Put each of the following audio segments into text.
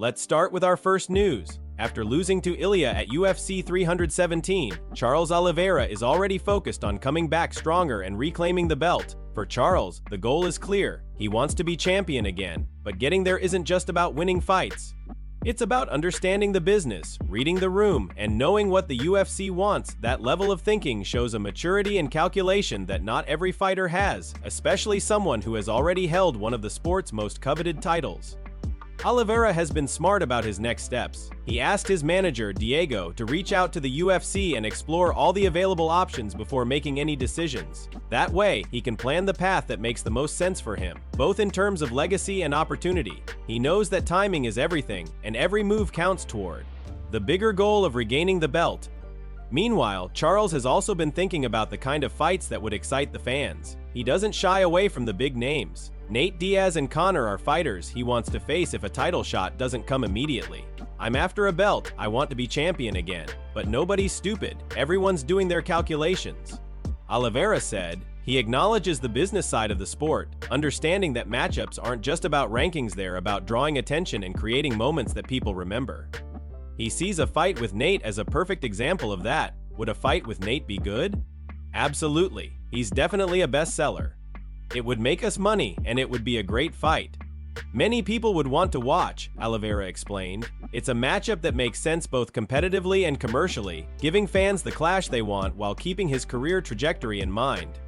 Let's start with our first news. After losing to Ilya at UFC 317, Charles Oliveira is already focused on coming back stronger and reclaiming the belt. For Charles, the goal is clear. He wants to be champion again, but getting there isn't just about winning fights. It's about understanding the business, reading the room, and knowing what the UFC wants. That level of thinking shows a maturity and calculation that not every fighter has, especially someone who has already held one of the sport's most coveted titles. Oliveira has been smart about his next steps. He asked his manager, Diego, to reach out to the UFC and explore all the available options before making any decisions. That way, he can plan the path that makes the most sense for him, both in terms of legacy and opportunity. He knows that timing is everything, and every move counts toward the bigger goal of regaining the belt. Meanwhile, Charles has also been thinking about the kind of fights that would excite the fans. He doesn't shy away from the big names. Nate Diaz and Conor are fighters he wants to face if a title shot doesn't come immediately. I'm after a belt, I want to be champion again. But nobody's stupid, everyone's doing their calculations. Oliveira said he acknowledges the business side of the sport, understanding that matchups aren't just about rankings, they're about drawing attention and creating moments that people remember. He sees a fight with Nate as a perfect example of that. Would a fight with Nate be good? Absolutely, he's definitely a bestseller. It would make us money, and it would be a great fight. Many people would want to watch, Oliveira explained. It's a matchup that makes sense both competitively and commercially, giving fans the clash they want while keeping his career trajectory in mind.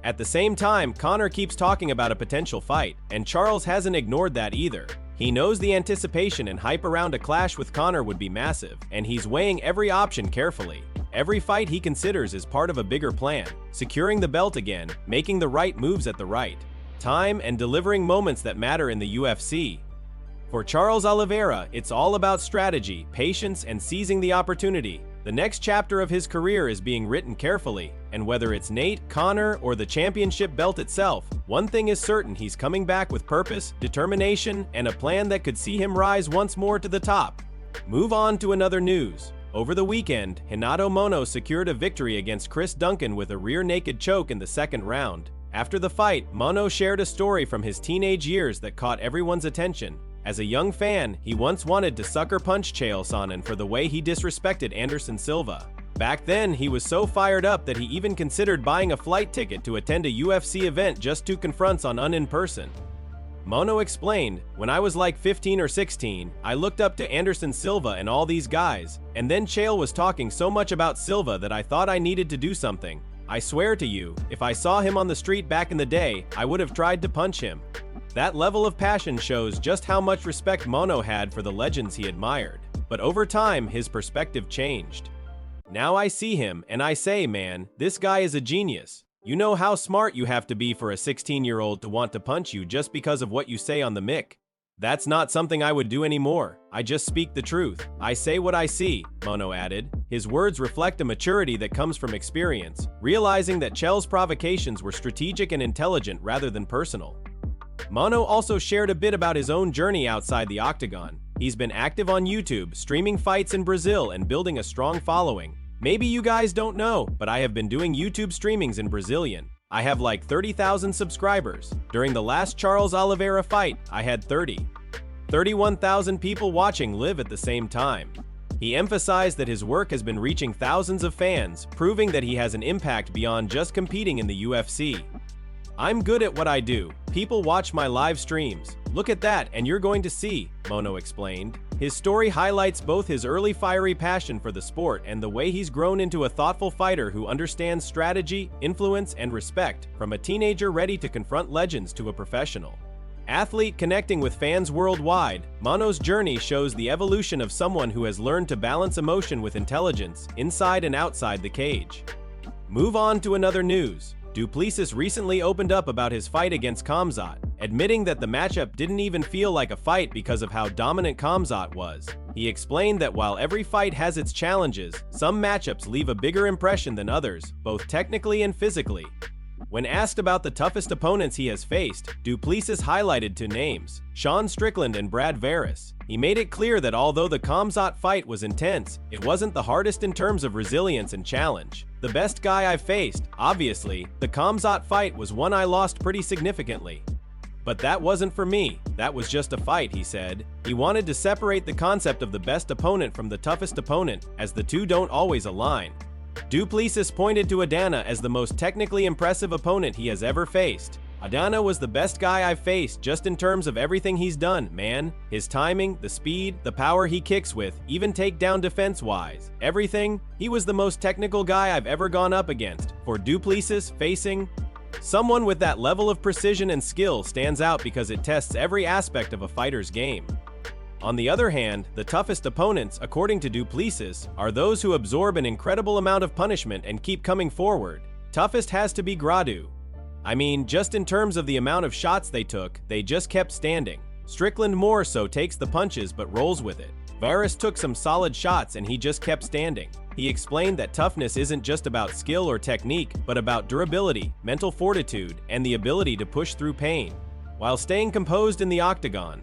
At the same time, Conor keeps talking about a potential fight, and Charles hasn't ignored that either. He knows the anticipation and hype around a clash with Conor would be massive, and he's weighing every option carefully. Every fight he considers is part of a bigger plan, securing the belt again, making the right moves at the right time, and delivering moments that matter in the UFC. For Charles Oliveira, it's all about strategy, patience, and seizing the opportunity. The next chapter of his career is being written carefully, and whether it's Nate, Conor, or the championship belt itself, one thing is certain: he's coming back with purpose, determination, and a plan that could see him rise once more to the top. Move on to another news. Over the weekend, Renato Mono secured a victory against Chris Duncan with a rear naked choke in the second round. After the fight, Mono shared a story from his teenage years that caught everyone's attention. As a young fan, he once wanted to sucker punch Chael Sonnen for the way he disrespected Anderson Silva. Back then, he was so fired up that he even considered buying a flight ticket to attend a UFC event just to confront Sonnen in person. Mono explained, "When I was like 15 or 16, I looked up to Anderson Silva and all these guys, and then Chael was talking so much about Silva that I thought I needed to do something. I swear to you, if I saw him on the street back in the day, I would have tried to punch him." That level of passion shows just how much respect Mono had for the legends he admired. But over time, his perspective changed. "Now I see him and I say, man, this guy is a genius. You know how smart you have to be for a 16-year-old to want to punch you just because of what you say on the mic. That's not something I would do anymore. I just speak the truth. I say what I see," Mono added. His words reflect a maturity that comes from experience, realizing that Chael's provocations were strategic and intelligent rather than personal. Mono also shared a bit about his own journey outside the octagon. He's been active on YouTube, streaming fights in Brazil and building a strong following. Maybe you guys don't know, but I have been doing YouTube streamings in Brazilian. I have like 30,000 subscribers. During the last Charles Oliveira fight, I had 31,000 people watching live at the same time. He emphasized that his work has been reaching thousands of fans, proving that he has an impact beyond just competing in the UFC. "I'm good at what I do. People watch my live streams. Look at that and you're going to see," Mono explained. His story highlights both his early fiery passion for the sport and the way he's grown into a thoughtful fighter who understands strategy, influence, and respect, from a teenager ready to confront legends to a professional athlete connecting with fans worldwide. Mono's journey shows the evolution of someone who has learned to balance emotion with intelligence, inside and outside the cage. Move on to another news. Du Plessis recently opened up about his fight against Khamzat, admitting that the matchup didn't even feel like a fight because of how dominant Khamzat was. He explained that while every fight has its challenges, some matchups leave a bigger impression than others, both technically and physically. When asked about the toughest opponents he has faced, Du Plessis highlighted two names: Sean Strickland and Brad Varys. He made it clear that although the Khamzat fight was intense, it wasn't the hardest in terms of resilience and challenge. "The best guy I've faced, obviously. The Khamzat fight was one I lost pretty significantly. But that wasn't for me. That was just a fight, he said. He wanted to separate the concept of the best opponent from the toughest opponent, as the two don't always align. Du Plessis pointed to Adana as the most technically impressive opponent he has ever faced. Adana was the best guy I've faced just in terms of everything he's done, man. His timing, the speed, the power he kicks with, even takedown defense-wise. Everything. He was the most technical guy I've ever gone up against. For Du Plessis, facing someone with that level of precision and skill stands out because it tests every aspect of a fighter's game. On the other hand, the toughest opponents, according to Du Plessis, are those who absorb an incredible amount of punishment and keep coming forward. Toughest has to be Gradu. I mean, just in terms of the amount of shots they took, they just kept standing. Strickland more so takes the punches but rolls with it. Varus took some solid shots and he just kept standing. He explained that toughness isn't just about skill or technique, but about durability, mental fortitude, and the ability to push through pain, while staying composed in the octagon.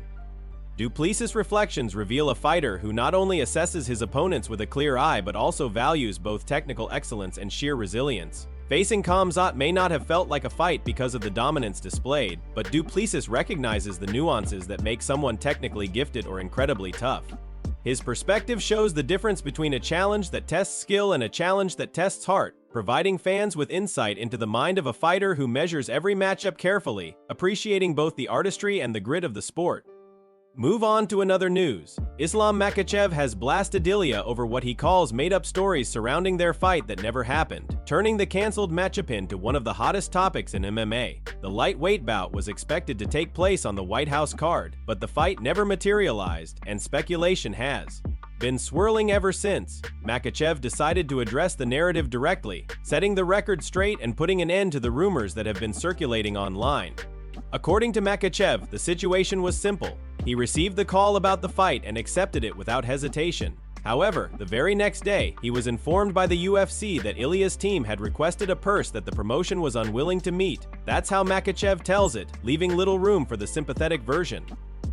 Du Plessis' reflections reveal a fighter who not only assesses his opponents with a clear eye but also values both technical excellence and sheer resilience. Facing Khamzat may not have felt like a fight because of the dominance displayed, but Du Plessis recognizes the nuances that make someone technically gifted or incredibly tough. His perspective shows the difference between a challenge that tests skill and a challenge that tests heart, providing fans with insight into the mind of a fighter who measures every matchup carefully, appreciating both the artistry and the grit of the sport. Move on to another news. Islam Makhachev has blasted Ilya over what he calls made-up stories surrounding their fight that never happened, turning the cancelled matchup into one of the hottest topics in MMA. The lightweight bout was expected to take place on the White House card, but the fight never materialized, and speculation has been swirling ever since. Makhachev decided to address the narrative directly, setting the record straight and putting an end to the rumors that have been circulating online. According to Makhachev, the situation was simple. He received the call about the fight and accepted it without hesitation. However, the very next day, he was informed by the UFC that Ilya's team had requested a purse that the promotion was unwilling to meet. That's how Makhachev tells it, leaving little room for the sympathetic version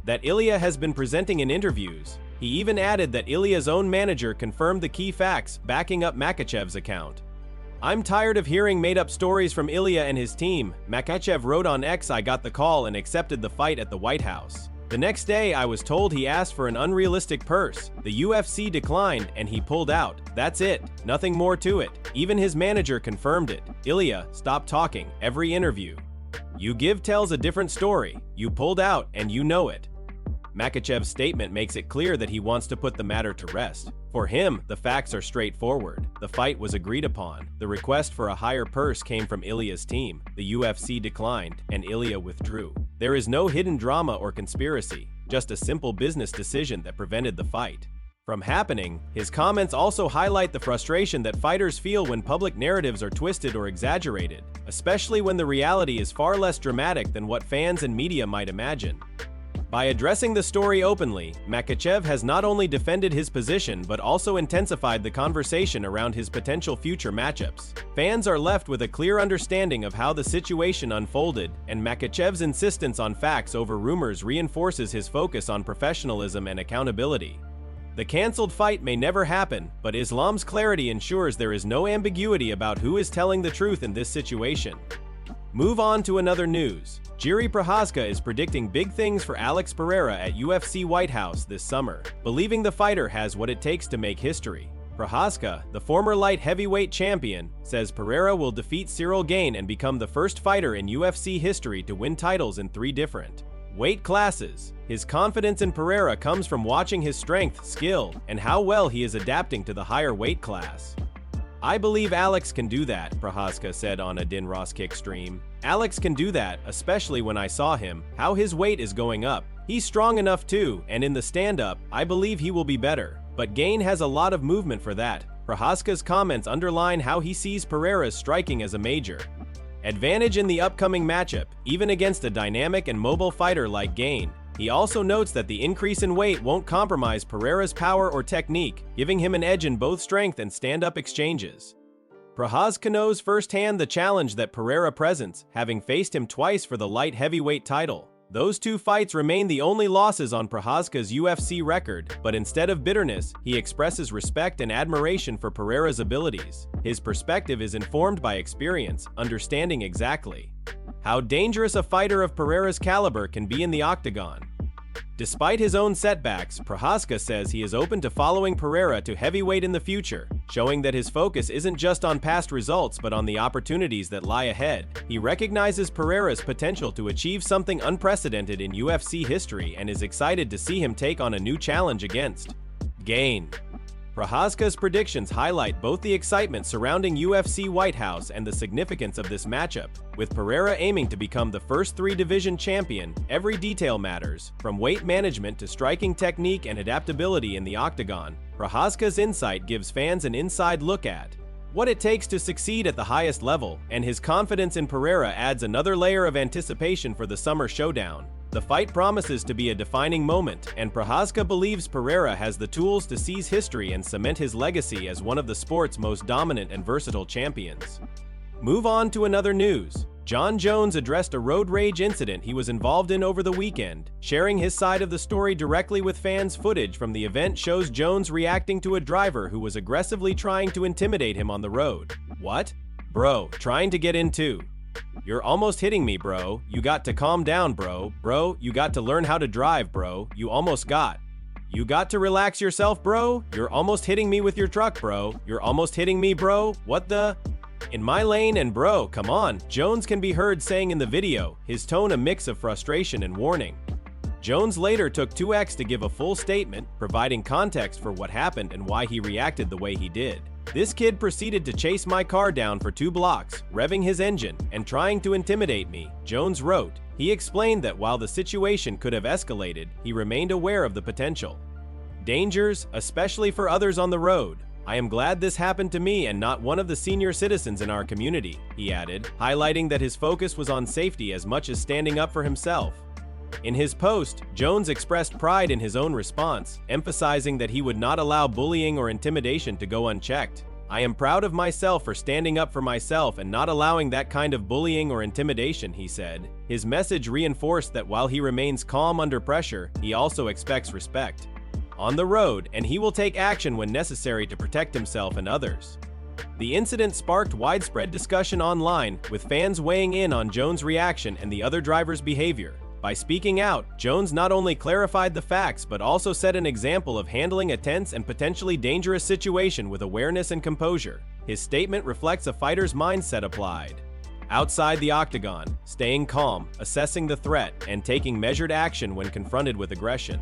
that Ilya has been presenting in interviews. He even added that Ilya's own manager confirmed the key facts, backing up Makhachev's account. "I'm tired of hearing made-up stories from Ilya and his team," Makhachev wrote on X. "I got the call and accepted the fight at the White House. The next day, I was told he asked for an unrealistic purse. The UFC declined and he pulled out. That's it. Nothing more to it. Even his manager confirmed it. Ilya, stop talking. Every interview you give tells a different story. You pulled out and you know it." Makhachev's statement makes it clear that he wants to put the matter to rest. For him, the facts are straightforward. The fight was agreed upon. The request for a higher purse came from Ilya's team. The UFC declined, and Ilya withdrew. There is no hidden drama or conspiracy, just a simple business decision that prevented the fight from happening. His comments also highlight the frustration that fighters feel when public narratives are twisted or exaggerated, especially when the reality is far less dramatic than what fans and media might imagine. By addressing the story openly, Makhachev has not only defended his position but also intensified the conversation around his potential future matchups. Fans are left with a clear understanding of how the situation unfolded, and Makhachev's insistence on facts over rumors reinforces his focus on professionalism and accountability. The cancelled fight may never happen, but Islam's clarity ensures there is no ambiguity about who is telling the truth in this situation. Move on to another news. Jiri Prochazka is predicting big things for Alex Pereira at UFC White House this summer, believing the fighter has what it takes to make history. Prochazka, the former light heavyweight champion, says Pereira will defeat Cyril Gane and become the first fighter in UFC history to win titles in 3 different weight classes. His confidence in Pereira comes from watching his strength, skill, and how well he is adapting to the higher weight class. "I believe Alex can do that," Prochazka said on a Din Ross Kick stream. "Alex can do that, especially when I saw him, how his weight is going up. He's strong enough too, and in the stand-up, I believe he will be better. But Gane has a lot of movement for that." Prochazka's comments underline how he sees Pereira's striking as a major advantage in the upcoming matchup, even against a dynamic and mobile fighter like Gane. He also notes that the increase in weight won't compromise Pereira's power or technique, giving him an edge in both strength and stand-up exchanges. Prochazka knows firsthand the challenge that Pereira presents, having faced him twice for the light heavyweight title. Those 2 fights remain the only losses on Prochazka's UFC record, but instead of bitterness, he expresses respect and admiration for Pereira's abilities. His perspective is informed by experience, understanding exactly How dangerous a fighter of Pereira's caliber can be in the octagon. Despite his own setbacks, Prochazka says he is open to following Pereira to heavyweight in the future, showing that his focus isn't just on past results but on the opportunities that lie ahead. He recognizes Pereira's potential to achieve something unprecedented in UFC history and is excited to see him take on a new challenge against Gane. Prochazka's predictions highlight both the excitement surrounding UFC White House and the significance of this matchup. With Pereira aiming to become the first three-division champion, every detail matters, from weight management to striking technique and adaptability in the octagon. Prochazka's insight gives fans an inside look at what it takes to succeed at the highest level, and his confidence in Pereira adds another layer of anticipation for the summer showdown. The fight promises to be a defining moment, and Prochazka believes Pereira has the tools to seize history and cement his legacy as one of the sport's most dominant and versatile champions. Move on to another news. Jon Jones addressed a road rage incident he was involved in over the weekend. Sharing his side of the story directly with fans, footage from the event shows Jones reacting to a driver who was aggressively trying to intimidate him on the road. "What? Bro, trying to get in too. You're almost hitting me, bro. You got to calm down, bro. Bro, you got to learn how to drive, bro. You almost got. You got to relax yourself, bro. You're almost hitting me with your truck, bro. You're almost hitting me, bro. What the? In my lane and bro, come on," Jones can be heard saying in the video, his tone a mix of frustration and warning. Jones later took 2x to give a full statement, providing context for what happened and why he reacted the way he did. "This kid proceeded to chase my car down for 2 blocks, revving his engine and trying to intimidate me," Jones wrote. He explained that while the situation could have escalated, he remained aware of the potential dangers, especially for others on the road. "I am glad this happened to me and not one of the senior citizens in our community," he added, highlighting that his focus was on safety as much as standing up for himself. In his post, Jones expressed pride in his own response, emphasizing that he would not allow bullying or intimidation to go unchecked. "I am proud of myself for standing up for myself and not allowing that kind of bullying or intimidation," he said. His message reinforced that while he remains calm under pressure, he also expects respect on the road, and he will take action when necessary to protect himself and others. The incident sparked widespread discussion online, with fans weighing in on Jones' reaction and the other drivers' behavior. By speaking out, Jones not only clarified the facts but also set an example of handling a tense and potentially dangerous situation with awareness and composure. His statement reflects a fighter's mindset applied outside the octagon, staying calm, assessing the threat, and taking measured action when confronted with aggression.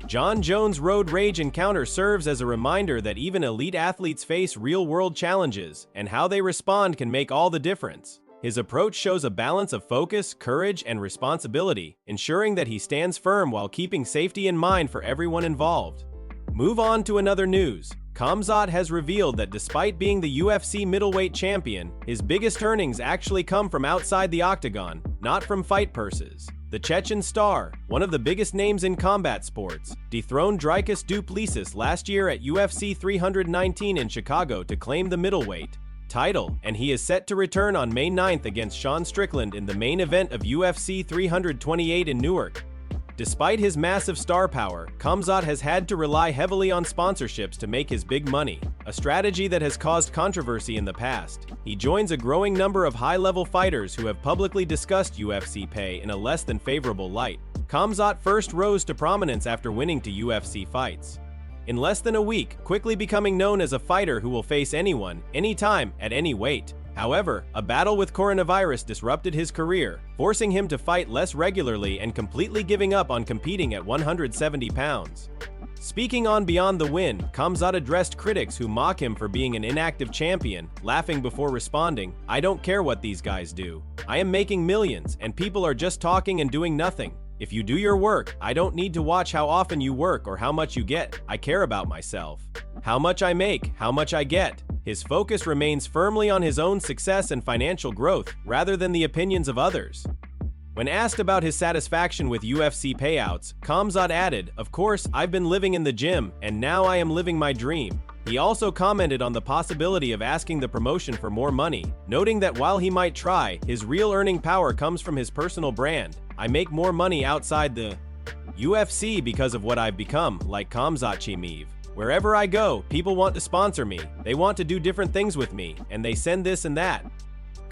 Jon Jones' road rage encounter serves as a reminder that even elite athletes face real-world challenges, and how they respond can make all the difference. His approach shows a balance of focus, courage, and responsibility, ensuring that he stands firm while keeping safety in mind for everyone involved. Move on to another news. Khamzat has revealed that despite being the UFC middleweight champion, his biggest earnings actually come from outside the octagon, not from fight purses. The Chechen star, one of the biggest names in combat sports, dethroned Dricus du Plessis last year at UFC 319 in Chicago to claim the middleweight title, and he is set to return on May 9th against Sean Strickland in the main event of UFC 328 in Newark. Despite his massive star power, Khamzat has had to rely heavily on sponsorships to make his big money, a strategy that has caused controversy in the past. He joins a growing number of high-level fighters who have publicly discussed UFC pay in a less than favorable light. Khamzat first rose to prominence after winning 2 UFC fights in less than a week, quickly becoming known as a fighter who will face anyone, anytime, at any weight. However, a battle with coronavirus disrupted his career, forcing him to fight less regularly and completely giving up on competing at 170 pounds. Speaking on Beyond the Win, Khamzat addressed critics who mock him for being an inactive champion, laughing before responding, "I don't care what these guys do. I am making millions, and people are just talking and doing nothing. If you do your work, I don't need to watch how often you work or how much you get. I care about myself. How much I make, how much I get." His focus remains firmly on his own success and financial growth, rather than the opinions of others. When asked about his satisfaction with UFC payouts, Khamzat added, "Of course, I've been living in the gym, and now I am living my dream." He also commented on the possibility of asking the promotion for more money, noting that while he might try, his real earning power comes from his personal brand. "I make more money outside the UFC because of what I've become, like Khamzat Chimaev. Wherever I go, people want to sponsor me, they want to do different things with me, and they send this and that."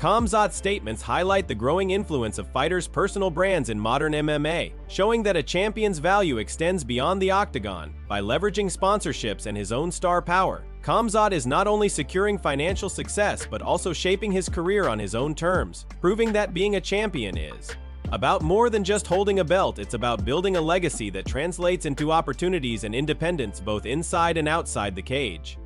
Khamzat's statements highlight the growing influence of fighters' personal brands in modern MMA, showing that a champion's value extends beyond the octagon. By leveraging sponsorships and his own star power, Khamzat is not only securing financial success but also shaping his career on his own terms, proving that being a champion is about more than just holding a belt. It's about building a legacy that translates into opportunities and independence both inside and outside the cage.